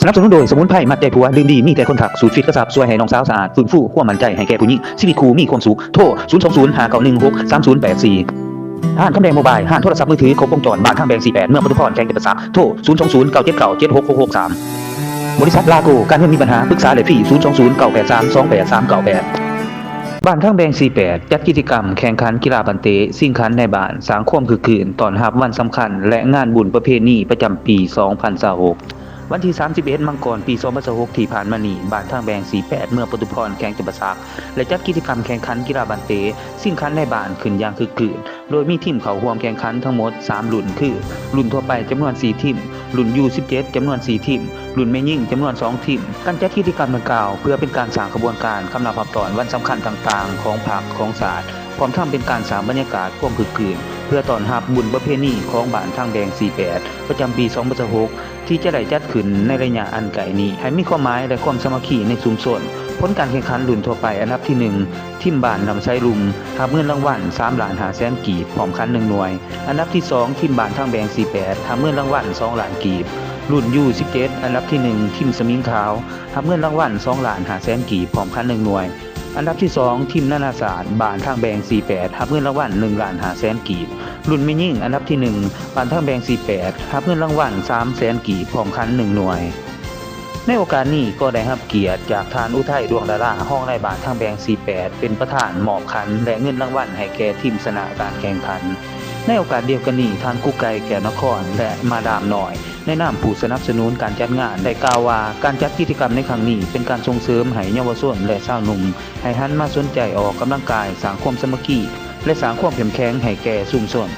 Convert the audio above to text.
สนับสนุนโดยสมุนไพรมัดใจผัวลืมดีมีแต่คนถักสูตรฟิตกระสับช่วยให้น้องสาวสะอาดฟื้นฟูความมั่นใจให้แก่ผู้หญิงชีวิตคู่มีความสุขโทร020 591 6 3084ห้างคำแดงโมบายห้างโทรศัพท์มือถือครบวงจรบ้านข้างแบง48เมืองปทุมพรแจ้งเกิดประสาทโทร020 979 76663บริษัทลาโกการเงินมีปัญหาปรึกษาเลยฟรี020 983 28398บ้านข้างแบง48จัดกิจกรรมแข่งขันกีฬาบันเตะสิ่งขันในบ้านสร้างความคึกคืนต้อนรับวันสำคัญและงานบุญประเพณีประจำปี2026วันที่31มังกรปี2026ที่ผ่านมานี้บ้านทางแบง48เมืองปทุมพรแข่งจังหวัดสากและจัดกิจกรรมแข่งขันกีฬาบันเตะสิ่งขันในบ้านขึ้นอย่างคึกคืนโดยมีทีมเข้าร่วมแข่งขันทั้งหมด3รุ่นคือรุ่นทั่วไปจำนวน4ทีมรุ่น U17 จำนวน4ทีมรุ่นแม่ยิ่งจำนวน2ทีมการจัดกิจกรรมดังกล่าวเพื่อเป็นการสร้างขบวนการคำนับรับตอนวันสำคัญต่างๆของภาคของศาสตร์พร้อมทั้งเป็นการสร้างบรรยากาศความคึกคืนเพื่อต้อนรับบุญประเพณีของบ้านทางแดง48ประจำปี2026ที่จะได้จัดขึ้นในระยะอันไกลนี้ให้มีความหมายและความสามัคคีในชุมชนผลการแข่งขันรุ่นทั่วไปอันดับที่1ทีมบ้านนำไซรุมรับเงินรางวัล3,500,000 กีบพร้อมคัน1หน่วยอันดับที่2ทีมบ้านทางแดง48รับเงินรางวัล2ล้านกีบรุ่น U17 อันดับที่1ทีมสมิงขาวรับเงินรางวัล2,500,000 กีบพร้อมคัน1หน่วยอันดับที่2ทีมนานาศาสตร์บ้านทางแบง48รับเงินรางวัล1,500,000 กีบรุ่นแม่ยิ่งอันดับที่1บ้านทางแบง48รับเงินรางวัล300,000 กีบพร้อมคัน1หน่วยในโอกาสนี้ก็ได้รับเกียรติจากทานอุทัยดวงดาราห้องในบ้านทางแบง48เป็นประธานมอบขันและเงินรางวัลให้แก่ทีมชนะการแข่งขันในโอกาสเดียวกันนี้ทานกุ๊กไก่แก้วนครและมาดามน้อยในนามผู้สนับสนุนการจัดงานได้กล่าวว่าการจัดกิจกรรมในครั้งนี้เป็นการส่งเสริมให้เยาวชนและชาวหนุ่มให้หันมาสนใจออกกำลังกายสร้างความสามัคคีและสร้างความเข้มแข็งให้แก่ชุมชน